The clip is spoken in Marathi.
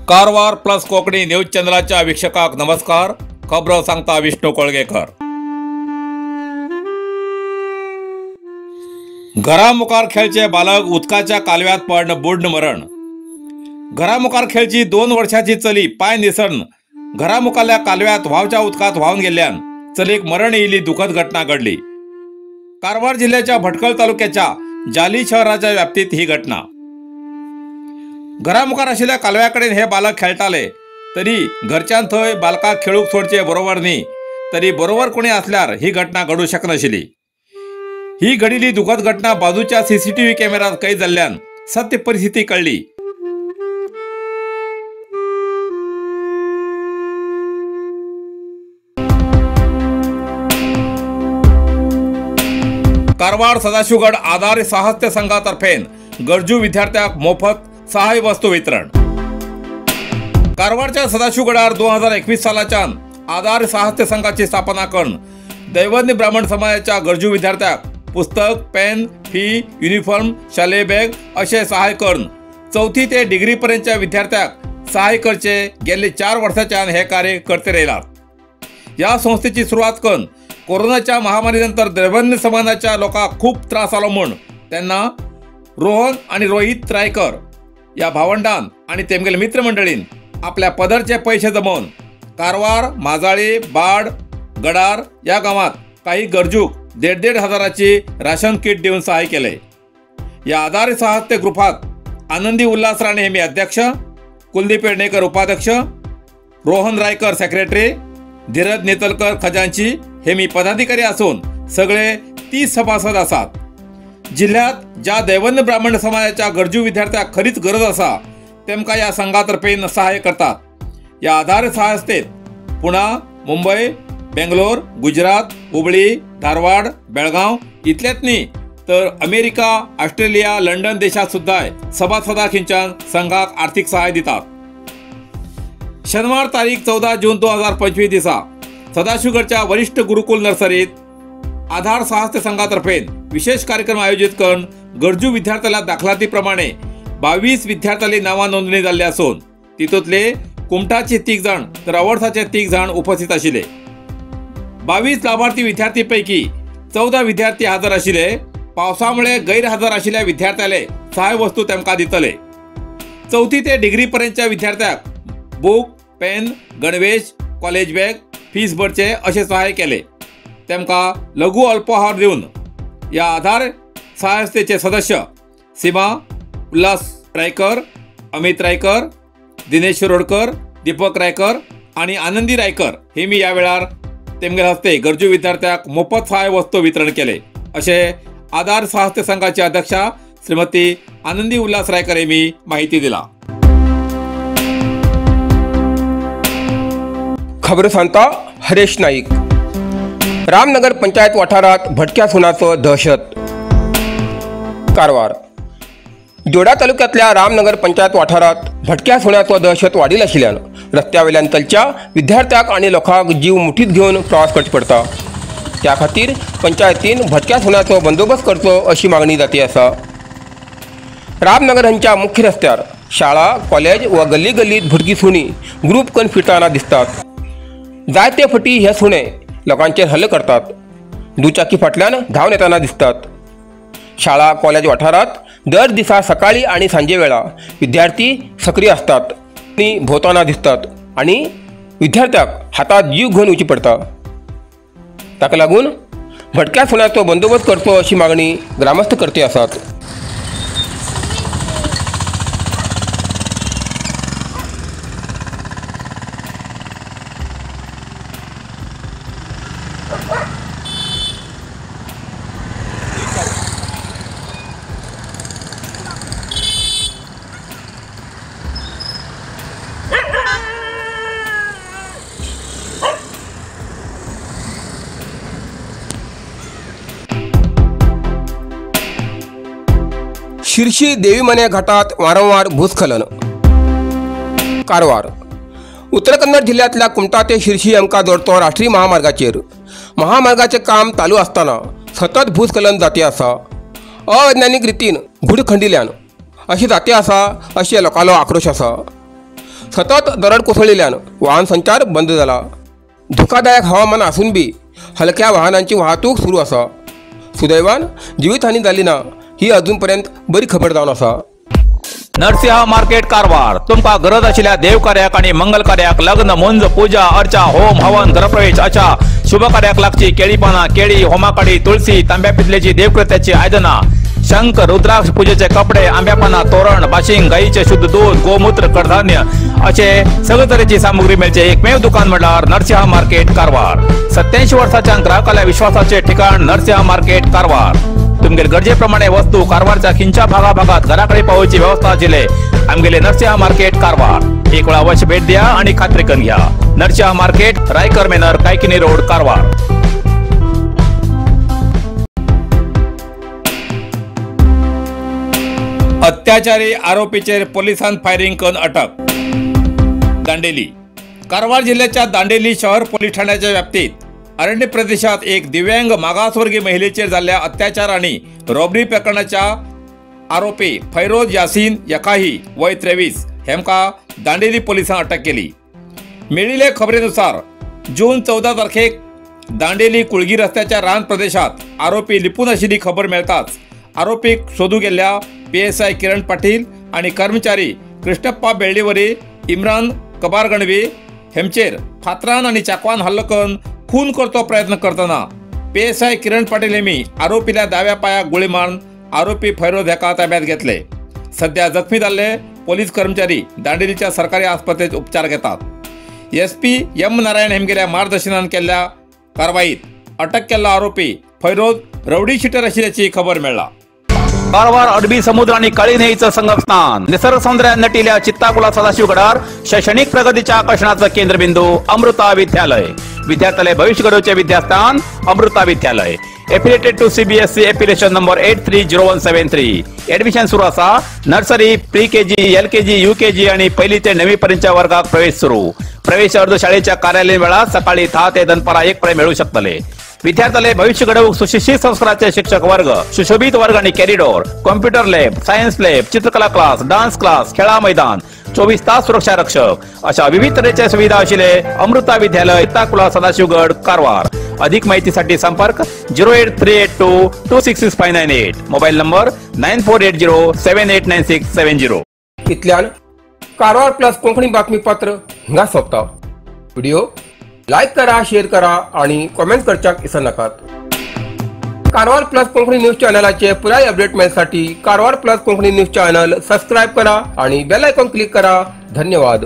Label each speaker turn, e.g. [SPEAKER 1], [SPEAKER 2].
[SPEAKER 1] कारवार प्लस कोकणी न्यूज चॅनलाच्या वीक्षकांक नमस्कार. खबरो सांगता विष्णू कोळगेकर. घरामुखार खेळचे बालक उदकाच्या कालव्यात पडून बुडून मरण. घरामुखार खेळची 2 वर्षाची चली पाय निसरून घरामुखाल्या कालव्यात व्हावच्या उदकात व्हावून गेल्यान चलीक मरण येयली दुःखद घटना घडली. कारवार जिल्ह्याच्या भटकळ तालुक्याच्या जाली शहराच्या व्याप्तीत ही घटना. घरामुखार आशिल्ल्या कालव्याकडेन हे बालक खेळटाले तरी घरच्यान थंय बालकाक खेळूक सोडचे बरोबर न्ही, तरी बरोबर कोणी असल्यार ही घटना घडू शकनाशिल्ली. ही घडिल्ली दुःखद घटना बाजूच्या सीसीटीव्ही कॅमेरात कैद जाल्ल्यान सत्य परिस्थिती कळली. कारवार सदाशिवगड आधार साहित्य संघातर्फे गरजू विद्यार्थ्यांक मोफत सहाय्य वस्तू वितरण. कारवारच्या सदाशिवगडार 2021 सालाच्यान आधार साहित्य संघाची स्थापना करून दैवज्ञ ब्राह्मण समाजाच्या गरजू विद्यार्थ्यांक पुस्तक, पेन, फी, युनिफॉर्म, शालेय बॅग असे सहाय्य करून 4थी ते डिग्री पर्यंतच्या विद्यार्थ्यांक सहाय्य करचे गेले 4 वर्षाच्यान हे कार्य करते राहिलात. या संस्थेची सुरुवात करून कोरोनाच्या महामारीनंतर दैवज्ञ समाजाच्या लोकांक खूप त्रास आलो म्हूण त्यांना रोहन आणि रोहित रायकर या भावंडान आणि तेमगेल मित्रमंडळीन आपल्या पदरचे पैसे जमवून कारवार, माजाळी, बाड, गडार या गावात काही गरजूक 1.5 हजाराची राशन किट देऊन सहाय्य केले. या आधार साहित्य ग्रुपात आनंदी उल्हास राणे हे मी अध्यक्ष, कुलदीप पेडणेकर उपाध्यक्ष, रोहन रायकर सेक्रेटरी, धीरज नेतलकर खजांची हे मी पदाधिकारी असून सगळे 30 सभासद असतात. जिल्ह्यात ज्या दैवज्ञ ब्राह्मण समाजाच्या गरजू विद्यार्थ्यांक खरीच गरज असा तेमका या संघातर्फे सहाय्य करतात. या आधार संस्थेत पुणा, मुंबई, बेंगलोर, गुजरात, हुबळी, धारवाड, बेळगाव इतलेच न्ही तर अमेरिका, ऑस्ट्रेलिया, लंडन देशात सुद्धा सभासदांच्यान संघाक आर्थिक सहाय्य दितात. शनिवार तारीख 14 जून 2025 दिसा सदाशिवगडच्या वरिष्ठ गुरुकुल नर्सरीत आधार साहित्य संघातर्फे विशेष कार्यक्रम आयोजित करून गरजू विद्यार्थ्याला दाखलातीप्रमाणे 22 विद्यार्थ्यांची नावां नोंदणी झाली असून तितूंतले कुमटाचे 3 जण तर अवर्साचे 3 जण उपस्थित आशिल्ले. 22 लाभार्थी विद्यार्थीपैकी 14 विद्यार्थी हजर आशिल्ले. पावसामुळे गैरहजर आशिल्ल्या विद्यार्थ्याले सहाय्य वस्तू तेमकां दितले. 4थी ते डिग्री पर्यंतच्या विद्यार्थ्यांक बुक, पेन, गणवेश, कॉलेज बॅग, फीस भरचे असे सहाय्य केले. तेमकां लघु अल्पोहार दिवन या आधार संस्थेचे सदस्य सीमा, उल्हास रायकर, अमित रायकर, दिनेश शिरोडकर, दीपक रायकर आणि आनंदी रायकर हे मी या वेळार तेमगेल्या हस्ते गरजू विद्यार्थ्यांक मोफत सहाय्य वस्तू वितरण केले असे आधार साहित्य संघाची अध्यक्षा श्रीमती आनंदी उल्हास रायकर हे मी माहिती दिला.
[SPEAKER 2] खबर सांगता हरेश नाईक. रामनगर पंचायत वाठारात भटक्या सुनाचं दहशत. कारवार जोडा तालुक्यातल्या रामनगर पंचायत वाठारात भटक्या सुण्याचं दहशत वाढील आशिल्ल्यान रस्त्यावेल्यान चलच्या विद्यार्थ्यांक आणि लोकांक जीव मुठीत घेऊन प्रवास करचो पडटा. त्या खातीर पंचायतीन भटक्या सुण्याचो बंदोबस्त करचो अशी मागणी जाती आसा. रामनगर हांच्या मुख्य रस्त्यार शाळा, कॉलेज व गल्ली गल्लीत भटकी सुणी ग्रुप करून फिरताना दिसतात. जायते फाटी हे सुणे लोकांचेर हल्ले करतात. दुचाकी फाटल्यान धांवन येताना दिसतात. शाळा, कॉलेज वाठारात दर दिसा सकाळी आणि सांजे वेळा विद्यार्थी सक्रिय असतात आणि भोवताना दिसतात आणि विद्यार्थ्यांक हातात जीव घेवन वचची पडटा. ताका लागून भटक्या सुण्याचो बंदोबस्त करचो अशी मागणी ग्रामस्थ करते आसात. शिर्शी देवीमने घाटात वारंवार भूस्खलन. कारवार. उत्तर कन्नड जिल्ह्यातल्या कुमटा ते शिर्शी एमका जोडतो राष्ट्रीय महामार्गाचेर महामार्गाचे काम चालू असताना सतत भूस्खलन जाती आसा. अवैज्ञानिक रितीन घुड खंडिल्ल्यान अशी जाती आसा अशें लोकांलो आक्रोश आसा. सतत दरड कोसळिल्ल्यान वाहन संचार बंद जाला. धोकादायक हवामान आसून बी हलक्या वाहनांची वाहतूक सुरू आसा. सुदैवान जिवीतहानी जाली ना ही अजून पर्यंत बरी खबर जावन आसा.
[SPEAKER 1] नरसिंह मार्केट कारवार. तुमका गरज आशिल्ल्या देवकार्याक आणि मंगल कार्याक, लग्न, मुंज, पूजा, अर्चा, होम, हवन, गृहप्रवेश अशा शुभ कार्याक लागची केळी पानां, केळी, होमाकडी, तुळशी, तांब्या पितलेची देवकृत्याची आयदनां, शंख, रुद्राक्ष पूजेचे कपडे, आंब्या पानां, तोरण, बाशिंग, गाईचे शुद्ध दूध, गोमूत्र, कडधान्य असे सगळे तरेची सामुग्री मेळचे एकमेव दुकान म्हणल्यार नरसिंह मार्केट कारवार. 87 वर्सांच्या ग्राहकाला विश्वासाचे ठिकाण नरसिंह मार्केट कारवार. तुमगेर गरजेप्रमाणे वस्तू कारवारच्या खिंच्या भागात घराकडे पावोवची व्यवस्था आशिल्ले आमगेले नरसिंह मार्केट कारवार. एक वेळा अवश्य भेट द्या आणि खात्री करून घ्या. Narasimha market, Raikar manor, Kaikini road, Karwar. अत्याचारी आरोपीचेर पोलिसांत फायरिंग करून अटक. दांडेली. कारवार जिल्ह्याच्या दांडेली शहर पोलीस ठाण्याच्या व्याप्तीत अरण्य प्रदेशात एक दिव्यांग मागासवर्गीय महिलेचेर जाल्ल्या अत्याचार आणि रॉबरी प्रकरणाच्या आरोपी फैरोज यासीन यकाही वय 23 हेमका दांडेली पोलिसांनी अटक केली. मेळिल्ले खबरेनुसार जून 14 तारखेक दांडेली कुळगी रस्त्याच्या रान प्रदेशात आरोपी लिपून आशिल्ली खबर मेळताच आरोपीक सोदूंक गेल्ल्या PSI किरण पाटील आणि कर्मचारी कृष्णप्पा बेळ्ळीवरी, इम्रान कबार गणवी हेमचेर फातरान आणि चाकवान हल्लो करून खून करतो प्रयत्न करतना PSI किरण पाटील हेमी आरोपील्या दाव्या पायाक गोळी मारून आरोपी फैरोज हेका ताब्यात घेतले. सध्या जखमी जाल्ले पोलीस कर्मचारी दांडेलीच्या सरकारी आस्पत्रेत उपचार घेतात. SP M नारायण हेमगेल्या मार्गदर्शनान केल्ल्या कारवाईत अटक केल्लो आरोपी फैरोज रवडी शिटर आशिल्ल्याची खबर मेळ्ळा. कारवार अरबी समुद्र आणि काळी न्हंयेचं संगमस्थान, निसर्ग सौंदर्यान नटिल्ल्या चित्ताकुला सदाशिवगडार शैक्षणिक प्रगतीच्या आकर्षणाचं केंद्रबिंदू अमृता विद्यालय. विद्यार्थ्यालय भविष्य घडोवचे विद्यास्थान Amrita Vidyalaya. Affiliated to CBSE application number 830173. Admission सुरू असा. Nursery, pre KG, LKG, UKG आणि 1ली ते 9वी पर्यंतच्या वर्गात प्रवेश सुरू. प्रवेश अर्ज शाळेच्या कार्यालयीन वेळा सकाळी 10 ते दनपारा 1 पर्यंत मिळू शकतले. विद्यार्थ्यालय भविष्य घडवूक सुशिक्षित संस्काराचे शिक्षक वर्ग, सुशोभित वर्ग आणि corridor, computer lab, science lab, चित्रकला क्लास, डान्स क्लास, खेळा मैदान, 24 तास सुरक्षा रक्षक अशा विविध तऱ्हेच्या सुविधा आशिल्ले अमृता विद्यालय, चित्ताकुला सदाशिवगड, कारवार. अधिक माहितीसाठी संपर्क 08382266598. Mobile number 9480789670.
[SPEAKER 2] इतल्यान कारवार प्लस कोंकणी बातमीपत्र हिंगा सोंपता. व्हिडिओ लाईक करा, शेअर करा आणि कमेंट करच्याक विसरू नकात. कारवार प्लस कोंकणी न्यूज चॅनलाचे पुराय अपडेट मेळसाठी Karwar plus Konkani news channel subscribe करा आणि बेल आयकॉन क्लिक करा. धन्यवाद.